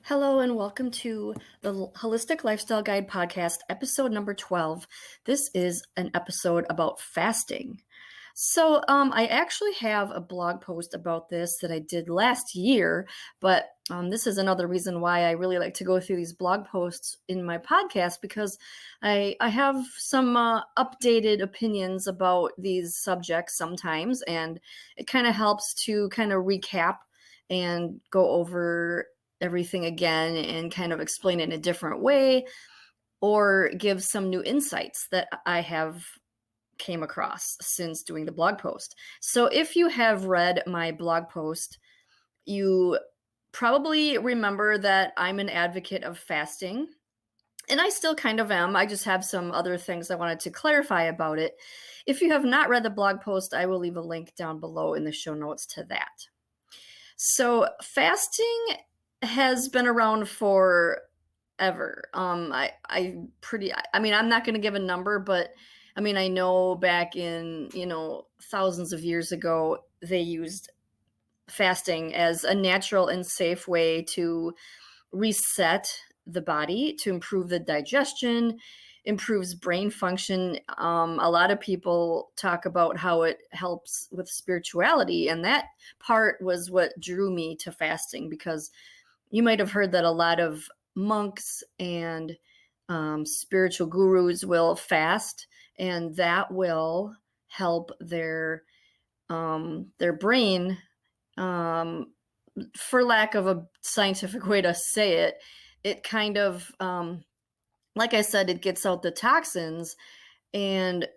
Hello and welcome to the Holistic Lifestyle Guide podcast, episode number 12. This is an episode about fasting. I actually have a blog post about this that I did last year, but this is another reason why I really like to go through these blog posts in my podcast because I have some updated opinions about these subjects sometimes, and it kind of helps to kind of recap and go over everything again and kind of explain it in a different way or give some new insights that I have came across since doing the blog post. So if you have read my blog post, you probably remember that I'm an advocate of fasting. And I still kind of am. I just have some other things I wanted to clarify about it. If you have not read the blog post, I will leave a link down below in the show notes to that. So fasting has been around forever. I'm not going to give a number, but I know back in, thousands of years ago, they used fasting as a natural and safe way to reset the body, to improve the digestion, improves brain function. A lot of people talk about how it helps with spirituality, and that part was what drew me to fasting, because you might have heard that a lot of monks and spiritual gurus will fast, and that will help their brain, for lack of a scientific way to say it. It kind of, like I said, it gets out the toxins and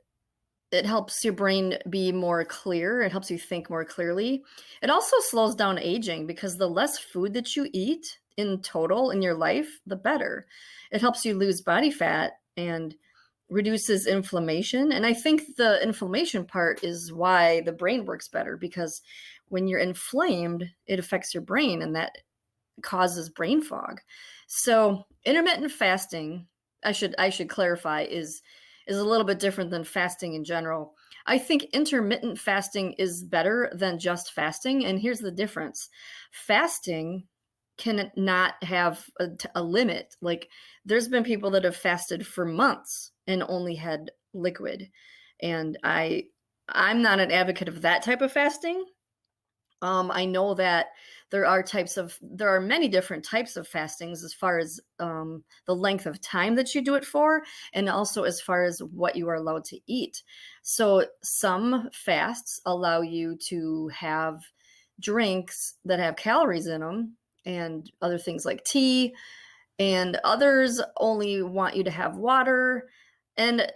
it helps your brain be more clear. It helps you think more clearly. It also slows down aging because the less food that you eat in total in your life, the better. It helps you lose body fat and reduces inflammation. And I think the inflammation part is why the brain works better, because when you're inflamed, it affects your brain and that causes brain fog. So intermittent fasting, I should clarify, is a little bit different than fasting in general. I think intermittent fasting is better than just fasting, and here's the difference. Fasting can not have a limit. Like, there's been people that have fasted for months and only had liquid, and I'm not an advocate of that type of fasting. I know that there are many different types of fastings, as far as the length of time that you do it for, and also as far as what you are allowed to eat. So some fasts allow you to have drinks that have calories in them and other things like tea, and others only want you to have water. And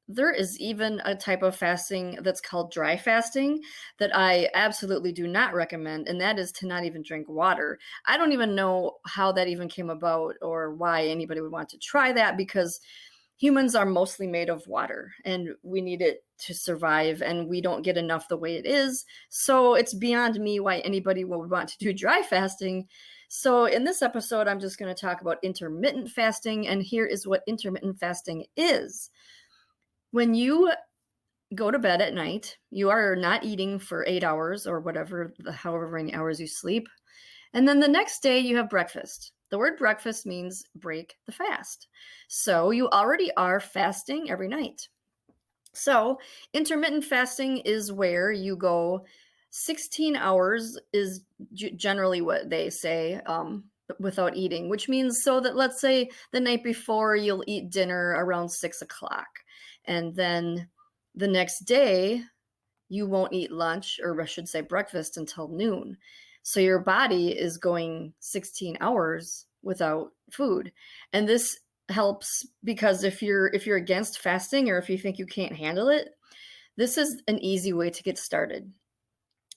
there is even a type of fasting that's called dry fasting that I absolutely do not recommend, and that is to not even drink water. I don't even know how that even came about or why anybody would want to try that, because humans are mostly made of water and we need it to survive, and we don't get enough the way it is. So it's beyond me why anybody would want to do dry fasting. So in this episode, I'm just going to talk about intermittent fasting, and here is what intermittent fasting is. When you go to bed at night, you are not eating for 8 hours or however many hours you sleep. And then the next day you have breakfast. The word breakfast means break the fast. So you already are fasting every night. So intermittent fasting is where you go 16 hours is generally what they say, without eating, which means, so that let's say the night before you'll eat dinner around 6 o'clock. And then the next day, you won't eat lunch, or I should say breakfast, until noon. So your body is going 16 hours without food. And this helps because if you're against fasting, or if you think you can't handle it, this is an easy way to get started.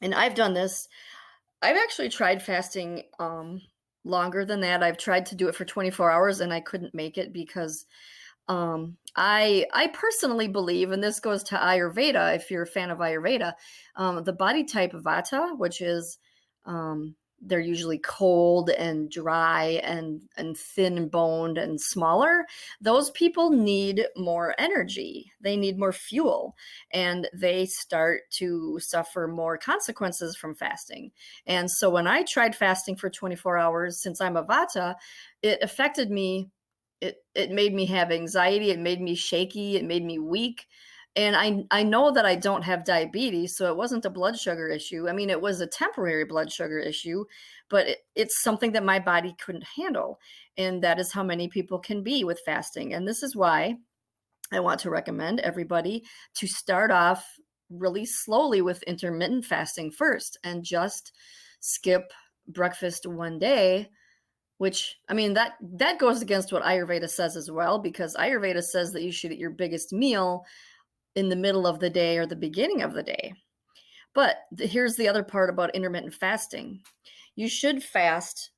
And I've done this. I've actually tried fasting longer than that. I've tried to do it for 24 hours and I couldn't make it because I personally believe, and this goes to Ayurveda, if you're a fan of Ayurveda, the body type Vata, which is they're usually cold and dry and thin boned and smaller. Those people need more energy. They need more fuel, and they start to suffer more consequences from fasting. And so when I tried fasting for 24 hours, since I'm a Vata, it affected me. It made me have anxiety. It made me shaky. It made me weak. And I know that I don't have diabetes, so it wasn't a blood sugar issue. I mean, it was a temporary blood sugar issue, but it's something that my body couldn't handle. And that is how many people can be with fasting. And this is why I want to recommend everybody to start off really slowly with intermittent fasting first and just skip breakfast one day, which, I mean, that goes against what Ayurveda says as well, because Ayurveda says that you should eat your biggest meal in the middle of the day or the beginning of the day. But here's the other part about intermittent fasting. You should fast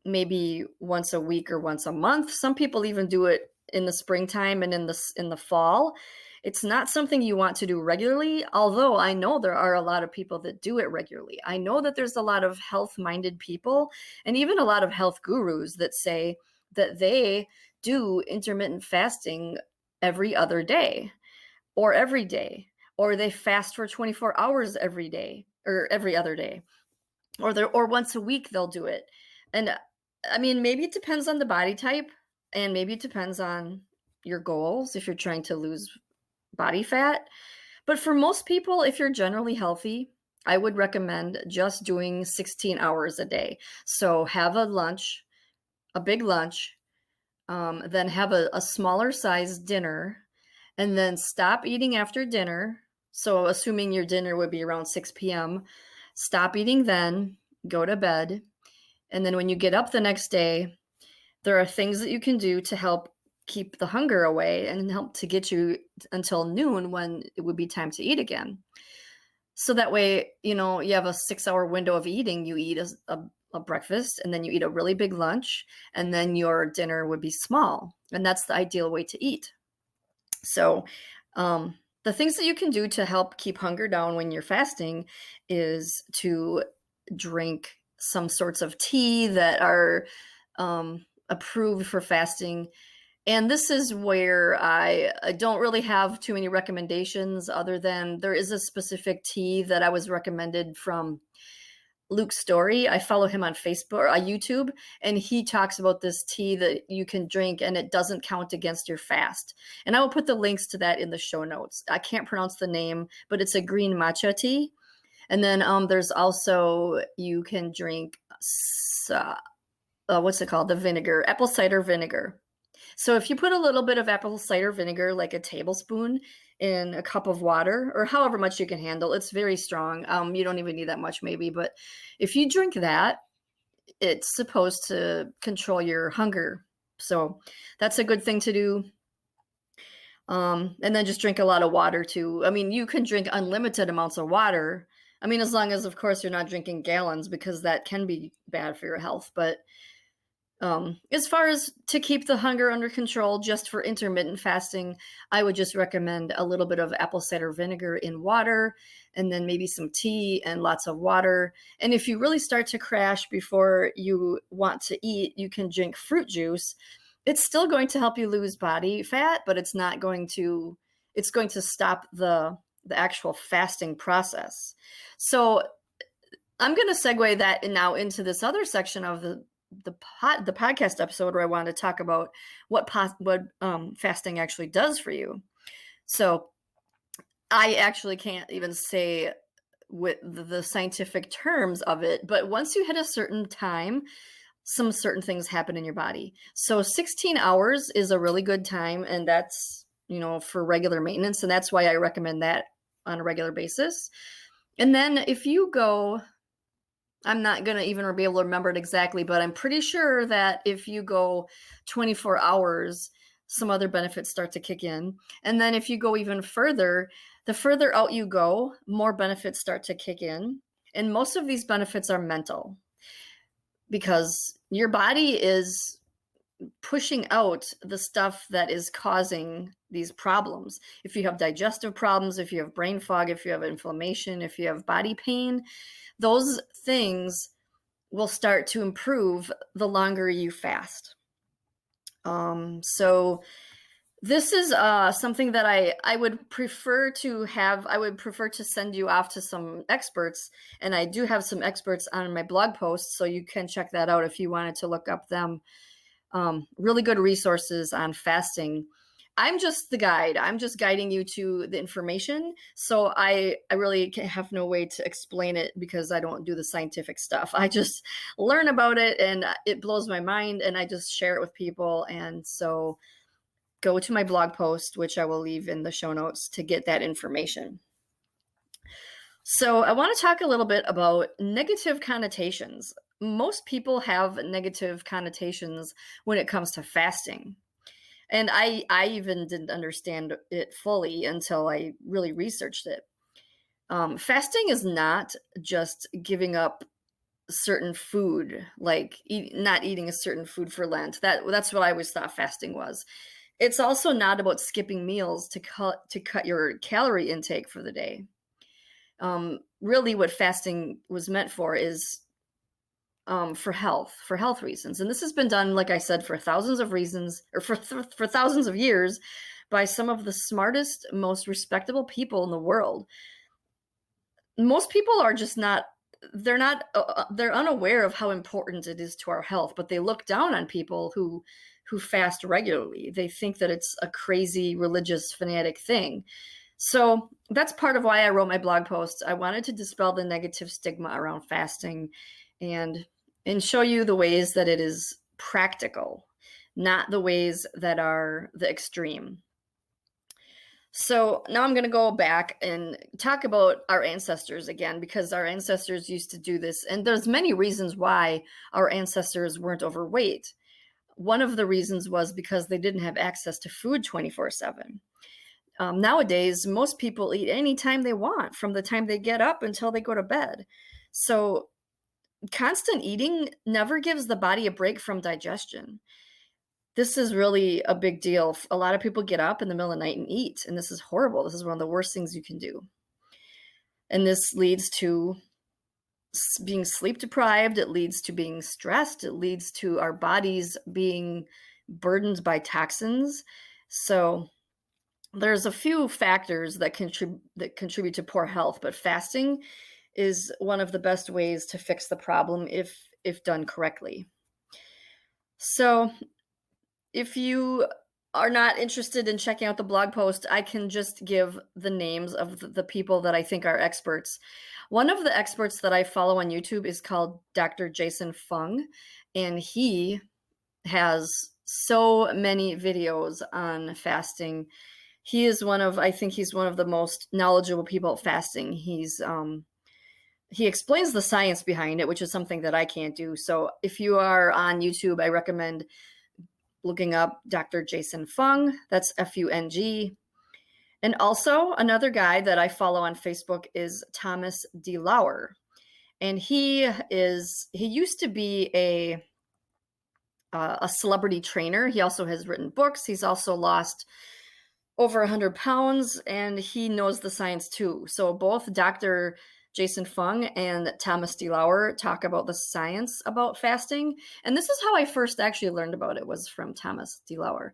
maybe once a week or once a month. Some people even do it in the springtime and in the fall. It's not something you want to do regularly, although I know there are a lot of people that do it regularly. I know that there's a lot of health-minded people and even a lot of health gurus that say that they do intermittent fasting every other day or every day, or they fast for 24 hours every day or every other day, or once a week they'll do it. And I mean, maybe it depends on the body type, and maybe it depends on your goals if you're trying to lose body fat. But for most people, if you're generally healthy, I would recommend just doing 16 hours a day. So have a lunch, a big lunch, then have a smaller size dinner, and then stop eating after dinner. So assuming your dinner would be around 6 p.m., stop eating then, go to bed. And then when you get up the next day, there are things that you can do to help keep the hunger away and help to get you until noon when it would be time to eat again. So that way, you have a 6-hour window of eating. You eat a breakfast, and then you eat a really big lunch, and then your dinner would be small. And that's the ideal way to eat. So the things that you can do to help keep hunger down when you're fasting is to drink some sorts of tea that are approved for fasting. And this is where I don't really have too many recommendations, other than there is a specific tea that I was recommended from Luke Story. I follow him on Facebook or YouTube, and he talks about this tea that you can drink and it doesn't count against your fast. And I will put the links to that in the show notes. I can't pronounce the name, but it's a green matcha tea. And then there's also, you can drink, what's it called? The vinegar, apple cider vinegar. So if you put a little bit of apple cider vinegar, like a tablespoon, in a cup of water, or however much you can handle, it's very strong. You don't even need that much maybe, but if you drink that, it's supposed to control your hunger. So that's a good thing to do. And then just drink a lot of water too. I mean, you can drink unlimited amounts of water. I mean, as long as, of course, you're not drinking gallons, because that can be bad for your health. But as far as to keep the hunger under control, just for intermittent fasting, I would just recommend a little bit of apple cider vinegar in water, and then maybe some tea and lots of water. And if you really start to crash before you want to eat, you can drink fruit juice. It's still going to help you lose body fat, but it's going to stop the actual fasting process. So I'm going to segue that now into this other section of the podcast episode, where I wanted to talk about what fasting actually does for you. So I actually can't even say with the scientific terms of it, but once you hit a certain time, some certain things happen in your body. So 16 hours is a really good time, and that's, for regular maintenance, and that's why I recommend that on a regular basis. And then if you go, I'm not going to even be able to remember it exactly, but I'm pretty sure that if you go 24 hours, some other benefits start to kick in. And then if you go even further, the further out you go, more benefits start to kick in. And most of these benefits are mental, because your body is pushing out the stuff that is causing these problems. If you have digestive problems, if you have brain fog, if you have inflammation, if you have body pain, those things will start to improve the longer you fast. So this is something that I would prefer to have. I would prefer to send you off to some experts, and I do have some experts on my blog post, so you can check that out if you wanted to look up them. Really good resources on fasting. I'm just the guide. I'm just guiding you to the information. So I really have no way to explain it because I don't do the scientific stuff. I just learn about it and it blows my mind and I just share it with people. And so go to my blog post, which I will leave in the show notes to get that information. So I want to talk a little bit about negative connotations. Most people have negative connotations when it comes to fasting. And I even didn't understand it fully until I really researched it. Fasting is not just giving up certain food, like not eating a certain food for Lent. That's what I always thought fasting was. It's also not about skipping meals to cut your calorie intake for the day. Really, what fasting was meant for is for health reasons. And this has been done, like I said, for thousands of reasons, or for thousands of years by some of the smartest, most respectable people in the world. Most people are just they're unaware of how important it is to our health, but they look down on people who fast regularly. They think that it's a crazy religious fanatic thing. So that's part of why I wrote my blog post. I wanted to dispel the negative stigma around fasting and show you the ways that it is practical, not the ways that are the extreme. So now I'm going to go back and talk about our ancestors again, because our ancestors used to do this. And there's many reasons why our ancestors weren't overweight. One of the reasons was because they didn't have access to food 24/7. Nowadays, most people eat anytime they want, from the time they get up until they go to bed. So constant eating never gives the body a break from digestion. This is really a big deal. A lot of people get up in the middle of the night and eat, and this is horrible. This is one of the worst things you can do. And this leads to being sleep deprived. It leads to being stressed. It leads to our bodies being burdened by toxins. So there's a few factors that contribute to poor health, but fasting is one of the best ways to fix the problem if done correctly. So if you are not interested in checking out the blog post, I can just give the names of the people that I think are experts. One of the experts that I follow on YouTube is called Dr. Jason Fung, and he has so many videos on fasting. I think he's one of the most knowledgeable people at fasting. He explains the science behind it, which is something that I can't do. So if you are on YouTube, I recommend looking up Dr. Jason Fung. That's Fung. And also another guy that I follow on Facebook is Thomas DeLauer. And he used to be a celebrity trainer. He also has written books. He's also lost over 100 pounds, and he knows the science too. So both Dr. Jason Fung and Thomas DeLauer talk about the science about fasting. And this is how I first actually learned about it, was from Thomas DeLauer.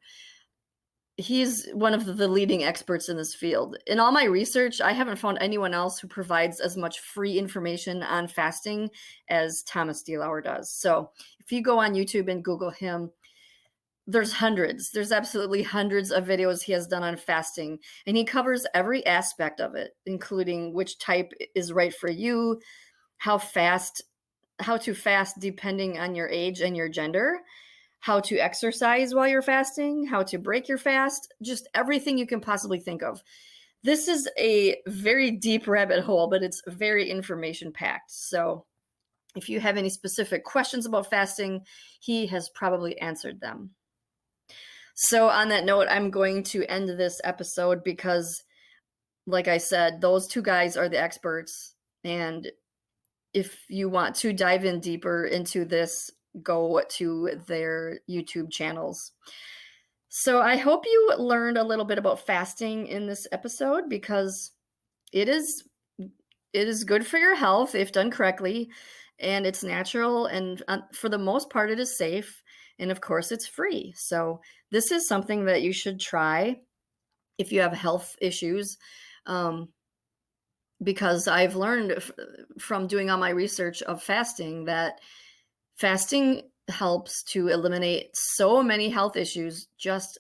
He's one of the leading experts in this field. In all my research, I haven't found anyone else who provides as much free information on fasting as Thomas DeLauer does. So if you go on YouTube and Google him, there's absolutely hundreds of videos he has done on fasting, and he covers every aspect of it, including which type is right for you, how to fast depending on your age and your gender, how to exercise while you're fasting, how to break your fast, just everything you can possibly think of. This is a very deep rabbit hole, but it's very information packed. So if you have any specific questions about fasting, he has probably answered them. So on that note, I'm going to end this episode because, like I said, those two guys are the experts. And if you want to dive in deeper into this, go to their YouTube channels. So I hope you learned a little bit about fasting in this episode, because it is good for your health if done correctly. and it's natural, and for the most part, it is safe. And of course, it's free. So, this is something that you should try if you have health issues. Um, because I've learned from doing all my research of fasting that fasting helps to eliminate so many health issues just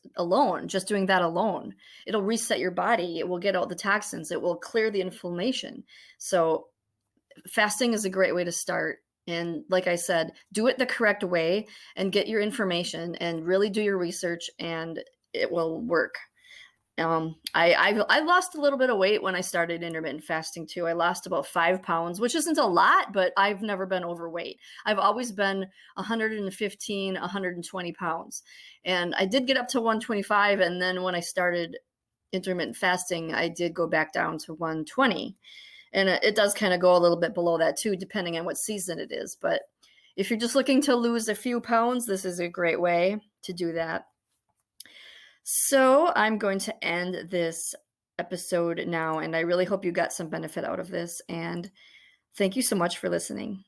doing that alone. It'll reset your body, it will get out the toxins, it will clear the inflammation. So fasting is a great way to start. And like I said, do it the correct way and get your information and really do your research, and it will work. I lost a little bit of weight when I started intermittent fasting too. I lost about 5 pounds, which isn't a lot, but I've never been overweight. I've always been 115, 120 pounds. And I did get up to 125. And then when I started intermittent fasting, I did go back down to 120. And it does kind of go a little bit below that too, depending on what season it is. But if you're just looking to lose a few pounds, this is a great way to do that. So I'm going to end this episode now, and I really hope you got some benefit out of this. And thank you so much for listening.